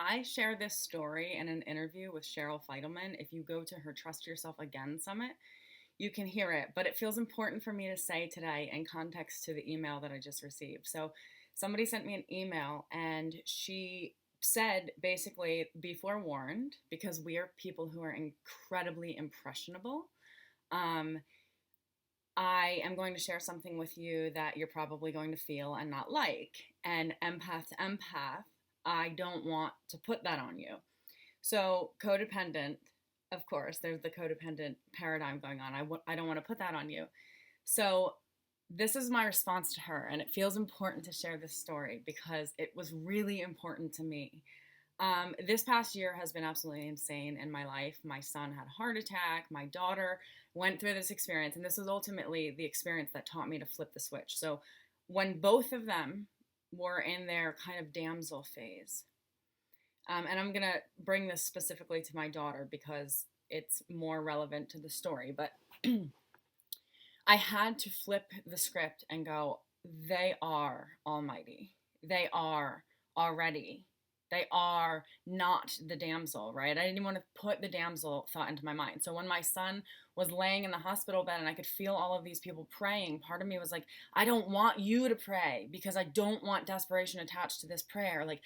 I share this story in an interview with Cheryl Feidelman. If you go to her Trust Yourself Again summit, you can hear it, but it feels important for me to say today in context to the email that I just received. So somebody sent me an email and she said basically, be forewarned, because we are people who are incredibly impressionable. Um, I am going to share something with you that you're probably going to feel and not like. And empath to empath, I don't want to put that on you. So, codependent, of course, there's the codependent paradigm going on. I don't want to put that on you. So, this is my response to her, and it feels important to share this story because it was really important to me. This past year has been absolutely insane in my life. My son had a heart attack. My daughter went through this experience, and this was ultimately the experience that taught me to flip the switch. So, when both of them were in their kind of damsel phase, and I'm going to bring this specifically to my daughter because it's more relevant to the story, but I had to flip the script and go, they are almighty. They are already. They are not the damsel, right? I didn't even want to put the damsel thought into my mind. So when my son was laying in the hospital bed and I could feel all of these people praying, part of me was like, I don't want you to pray because I don't want desperation attached to this prayer. Like,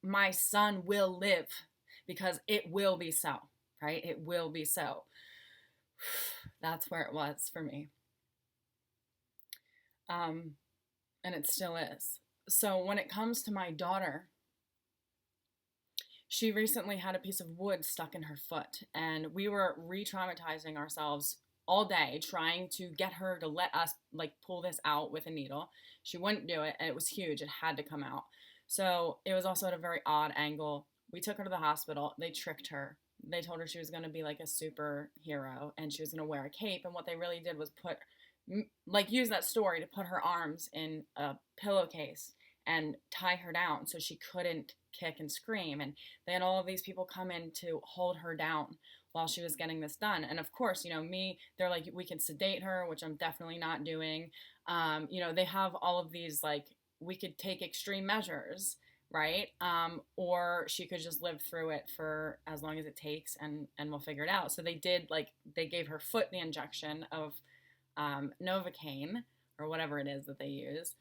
my son will live because it will be so, right? It will be so. That's where it was for me. And it still is. So when it comes to my daughter, she recently had a piece of wood stuck in her foot, and we were re-traumatizing ourselves all day trying to get her to let us like pull this out with a needle. She wouldn't do it, and it was huge. It had to come out. So it was also at a very odd angle. We took her to the hospital. They tricked her. They told her she was going to be like a superhero and she was going to wear a cape. And what they really did was use that story to put her arms in a pillowcase and tie her down so she couldn't kick and scream. And they had all of these people come in to hold her down while she was getting this done. And of course, they're like, we can sedate her, which I'm definitely not doing. They have all of these, like, we could take extreme measures, right? Or she could just live through it for as long as it takes and we'll figure it out. So they gave her foot the injection of Novocaine or whatever it is that they use.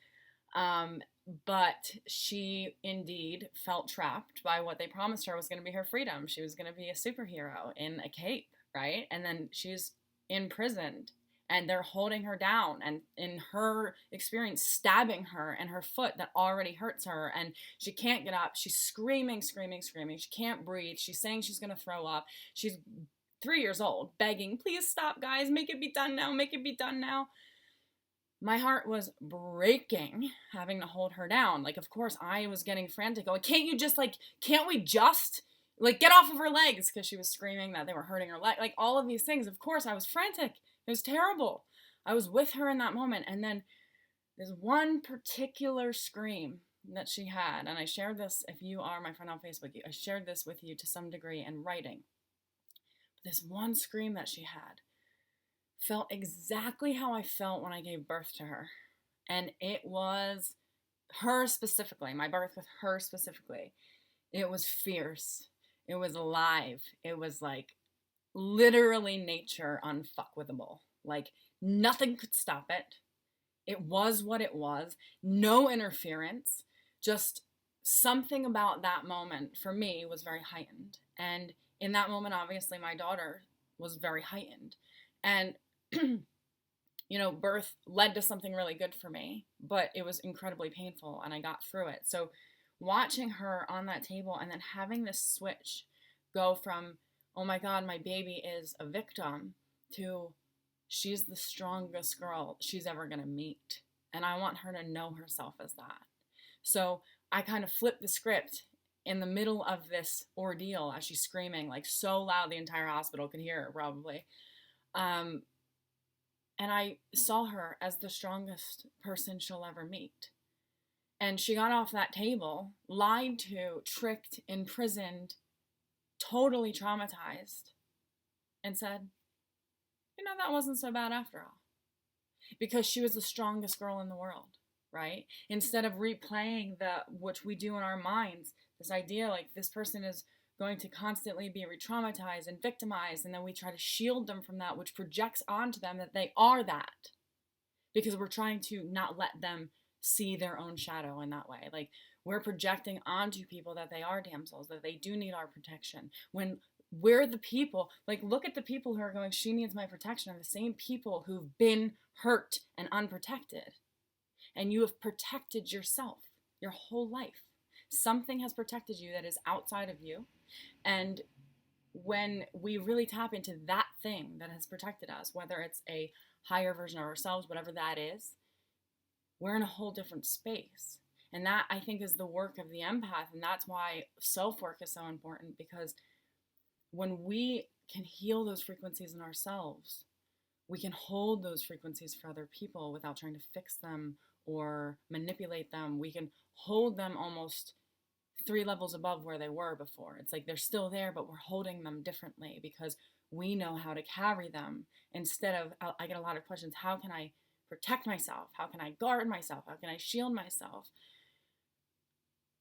But she indeed felt trapped by what they promised her was going to be her freedom. She was going to be a superhero in a cape, right? And then she's imprisoned and they're holding her down and, in her experience, stabbing her in her foot that already hurts her. And she can't get up. She's screaming, screaming, screaming. She can't breathe. She's saying she's going to throw up. She's 3 years old, begging, please stop, guys. Make it be done now. Make it be done now. My heart was breaking having to hold her down. Like, of course, I was getting frantic, going, can't we just, get off of her legs? Because she was screaming that they were hurting her leg. Like, all of these things. Of course, I was frantic. It was terrible. I was with her in that moment. And then there's one particular scream that she had. And I shared this, if you are my friend on Facebook, I shared this with you to some degree in writing. But this one scream that she had felt exactly how I felt when I gave birth to her. And it was her specifically, my birth with her specifically. It was fierce. It was alive. It was like literally nature unfuckwithable. Like, nothing could stop it. It was what it was. No interference. Just something about that moment for me was very heightened. And in that moment, obviously, my daughter was very heightened. And birth led to something really good for me, but it was incredibly painful and I got through it. So watching her on that table and then having this switch go from, oh my God, my baby is a victim, to she's the strongest girl she's ever going to meet. And I want her to know herself as that. So I kind of flipped the script in the middle of this ordeal as she's screaming, like so loud the entire hospital could hear her probably. And I saw her as the strongest person she'll ever meet. And she got off that table, lied to, tricked, imprisoned, totally traumatized, and said, that wasn't so bad after all. Because she was the strongest girl in the world, right? Instead of replaying which we do in our minds, This idea like this person is going to constantly be re-traumatized and victimized, and then we try to shield them from that, which projects onto them that they are that, because we're trying to not let them see their own shadow in that way. Like, we're projecting onto people that they are damsels, that they do need our protection, when we're the people, like, look at the people who are going, she needs my protection, are the same people who've been hurt and unprotected. And you have protected yourself your whole life. Something has protected you that is outside of you. And when we really tap into that thing that has protected us, whether it's a higher version of ourselves, whatever that is, we're in a whole different space. And that, I think, is the work of the empath. And that's why self-work is so important, because when we can heal those frequencies in ourselves, we can hold those frequencies for other people without trying to fix them or manipulate them. We can hold them almost 3 levels above where they were before. It's like they're still there, but we're holding them differently because we know how to carry them. Instead of, I get a lot of questions, how can I protect myself? How can I guard myself? How can I shield myself?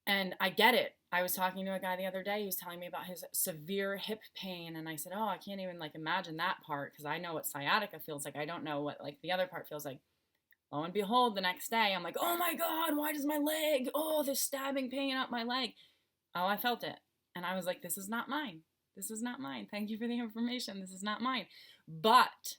And I get it. I was talking to a guy the other day who was telling me about his severe hip pain, and I said, oh, I can't even like imagine that part, because I know what sciatica feels like. I don't know what like the other part feels like. Lo and behold, the next day, I'm like, oh my God, why does my leg, oh, this stabbing pain up my leg. Oh, I felt it. And I was like, this is not mine. This is not mine. Thank you for the information. This is not mine. But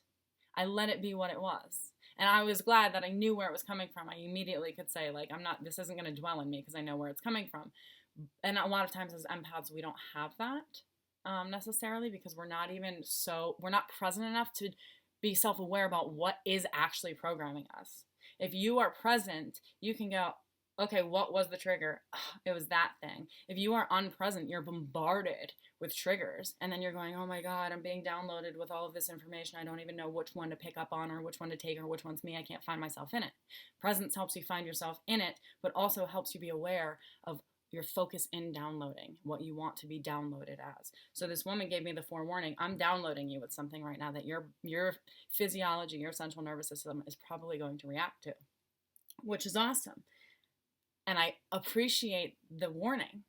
I let it be what it was. And I was glad that I knew where it was coming from. I immediately could say, like, this isn't going to dwell in me because I know where it's coming from. And a lot of times as empaths, we don't have that necessarily, because we're not present enough to be self-aware about what is actually programming us. If you are present, you can go, okay, what was the trigger? It was that thing. If you are unpresent, you're bombarded with triggers, and then you're going, oh my God, I'm being downloaded with all of this information. I don't even know which one to pick up on or which one to take or which one's me. I can't find myself in it. Presence helps you find yourself in it, but also helps you be aware of your focus in downloading what you want to be downloaded as. So this woman gave me the forewarning, I'm downloading you with something right now that your physiology, your central nervous system is probably going to react to, which is awesome. And I appreciate the warning.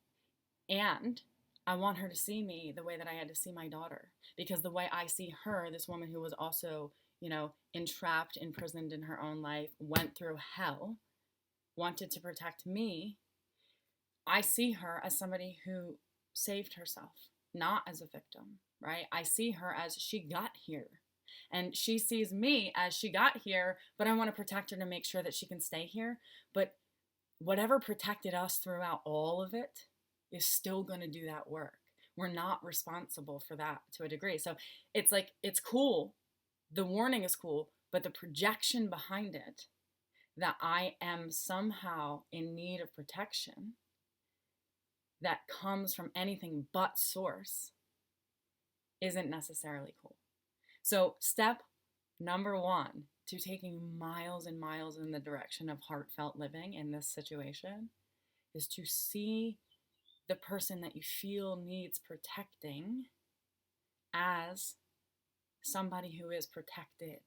And I want her to see me the way that I had to see my daughter, because the way I see her, this woman who was also, entrapped, imprisoned in her own life, went through hell, wanted to protect me, I see her as somebody who saved herself, not as a victim, right? I see her as she got here. And she sees me as she got here, but I want to protect her to make sure that she can stay here. But whatever protected us throughout all of it is still going to do that work. We're not responsible for that to a degree. So it's like, it's cool. The warning is cool, but the projection behind it, that I am somehow in need of protection, that comes from anything but source, isn't necessarily cool. So step number 1 to taking miles and miles in the direction of heartfelt living in this situation is to see the person that you feel needs protecting as somebody who is protected.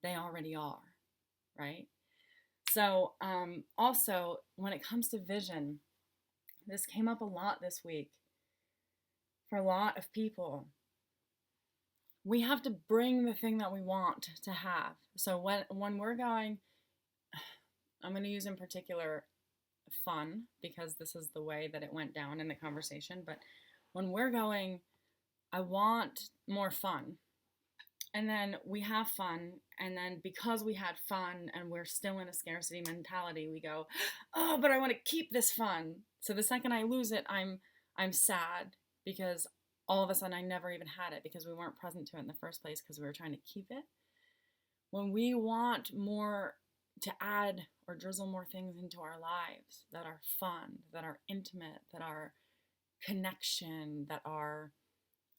They already are, right? So also, when it comes to vision, this came up a lot this week for a lot of people. We have to bring the thing that we want to have. So when we're going, I'm going to use in particular fun, because this is the way that it went down in the conversation. But when we're going, I want more fun. And then we have fun. And then because we had fun and we're still in a scarcity mentality, we go, oh, but I want to keep this fun. So the second I lose it, I'm sad, because all of a sudden I never even had it, because we weren't present to it in the first place, because we were trying to keep it. When we want more, to add or drizzle more things into our lives that are fun, that are intimate, that are connection, that are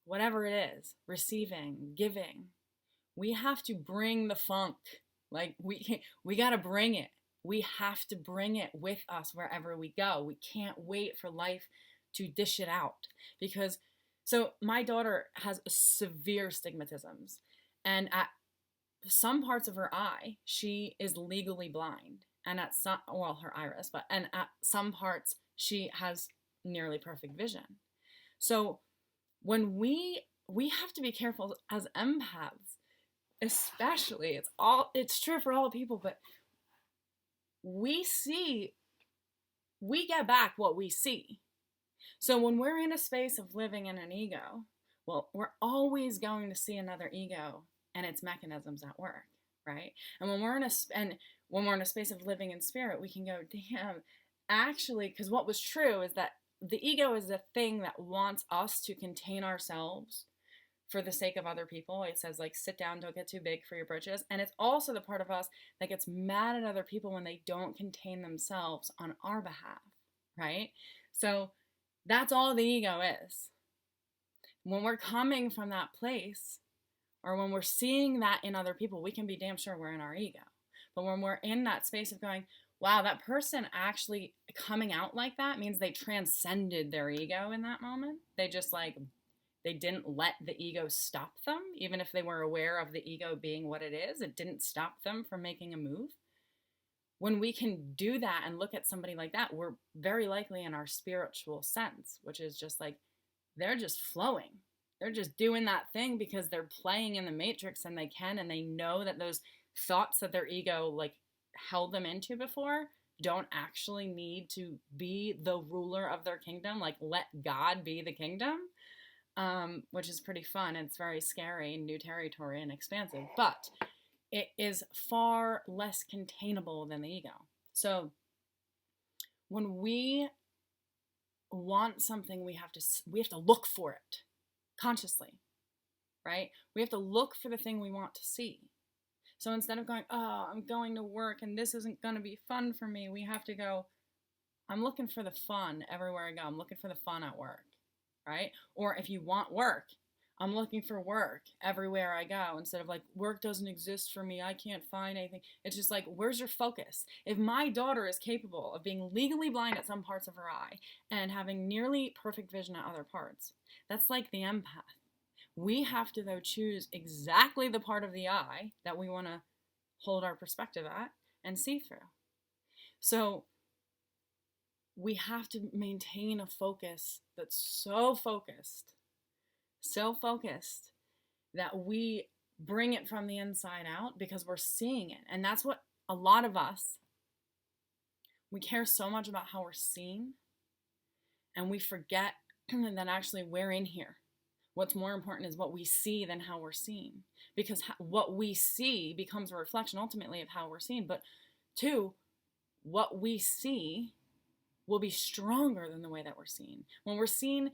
whatever it is, receiving, giving, we have to bring the funk. Like we got to bring it. We have to bring it with us wherever we go. We can't wait for life to dish it out, because so my daughter has severe stigmatisms, and at some parts of her eye, she is legally blind, and at some, well, her iris, and at some parts she has nearly perfect vision. So when we have to be careful as empaths, especially, it's true for all people, but we get back what we see. So when we're in a space of living in an ego, well, we're always going to see another ego and its mechanisms at work, right? And when we're in a space of living in spirit, we can go, damn, actually, because what was true is that the ego is the thing that wants us to contain ourselves for the sake of other people. It says, like, sit down, don't get too big for your britches. And it's also the part of us that gets mad at other people when they don't contain themselves on our behalf, right? So that's all the ego is. When we're coming from that place, or when we're seeing that in other people, we can be damn sure we're in our ego. But when we're in that space of going, wow, that person actually coming out like that means they transcended their ego in that moment. They just they didn't let the ego stop them. Even if they were aware of the ego being what it is, it didn't stop them from making a move. When we can do that and look at somebody like that, we're very likely in our spiritual sense, which is just like, they're just flowing. They're just doing that thing because they're playing in the matrix and they can, and they know that those thoughts that their ego held them into before don't actually need to be the ruler of their kingdom. Let God be the kingdom, which is pretty fun. It's very scary, new territory, and expansive, but it is far less containable than the ego. So when we want something, we have to look for it consciously, right? We have to look for the thing we want to see. So instead of going, oh, I'm going to work and this isn't going to be fun for me, we have to go, I'm looking for the fun everywhere I go. I'm looking for the fun at work, right? Or if you want work, I'm looking for work everywhere I go, instead of work doesn't exist for me, I can't find anything. It's just where's your focus? If my daughter is capable of being legally blind at some parts of her eye and having nearly perfect vision at other parts, that's like the empath. We have to, though, choose exactly the part of the eye that we want to hold our perspective at and see through. So we have to maintain a focus that's so focused that we bring it from the inside out because we're seeing it. And that's what a lot of us, we care so much about how we're seen, and we forget that actually we're in here. What's more important is what we see than how we're seen, because what we see becomes a reflection ultimately of how we're seen. But two, what we see will be stronger than the way that we're seen. When we're seen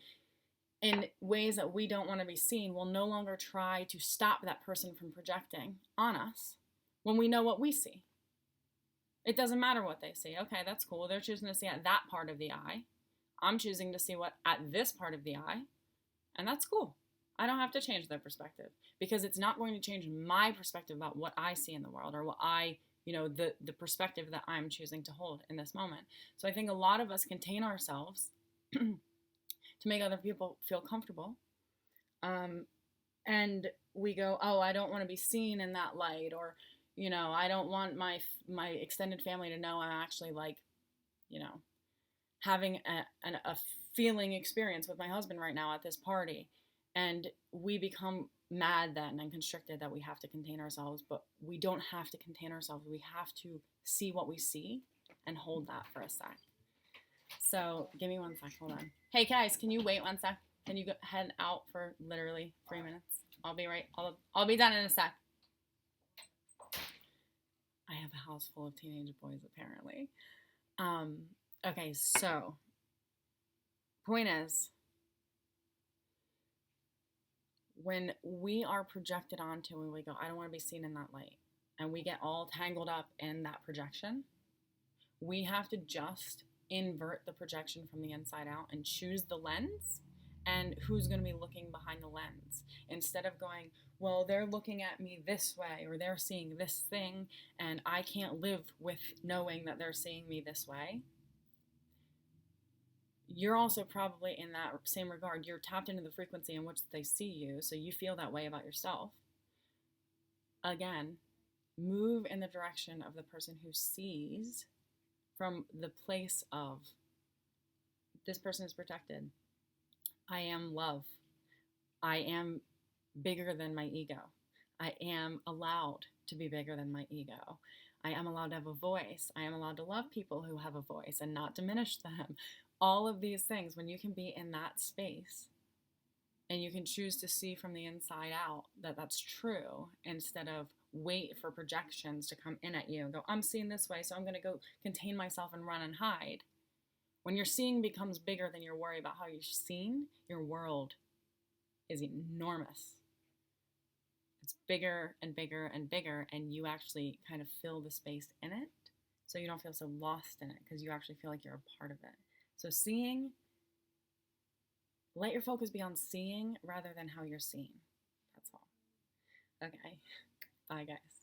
in ways that we don't want to be seen, we'll no longer try to stop that person from projecting on us when we know what we see. It doesn't matter what they see. Okay, that's cool. They're choosing to see at that part of the eye. I'm choosing to see what at this part of the eye, and that's cool. I don't have to change their perspective because it's not going to change my perspective about what I see in the world, or what the perspective that I'm choosing to hold in this moment. So I think a lot of us contain ourselves to make other people feel comfortable. And we go, oh, I don't want to be seen in that light, or, I don't want my extended family to know I'm actually having a feeling experience with my husband right now at this party. And we become mad then and constricted that we have to contain ourselves, but we don't have to contain ourselves. We have to see what we see and hold that for a sec. So give me 1 sec, hold on. Hey guys, can you wait 1 sec? Can you head out for literally 3 minutes? I'll be done in a sec. I have a house full of teenage boys apparently. Okay, so point is, when we are projected onto and we go, I don't want to be seen in that light, and we get all tangled up in that projection, we have to just invert the projection from the inside out and choose the lens and who's going to be looking behind the lens, instead of going, well, they're looking at me this way, or they're seeing this thing, and I can't live with knowing that they're seeing me this way. You're also probably in that same regard. You're tapped into the frequency in which they see you, so you feel that way about yourself. Again, move in the direction of the person who sees from the place of This person is protected. I am love. I am bigger than my ego. I am allowed to be bigger than my ego. I am allowed to have a voice. I am allowed to love people who have a voice and not diminish them. All of these things, when you can be in that space and you can choose to see from the inside out that that's true, instead of wait for projections to come in at you and go, I'm seeing this way, so I'm going to go contain myself and run and hide. When your seeing becomes bigger than your worry about how you're seen, your world is enormous. It's bigger and bigger and bigger, and you actually kind of fill the space in it, so you don't feel so lost in it, because you actually feel like you're a part of it. So seeing, let your focus be on seeing rather than how you're seen. That's all. Okay. Bye, guys.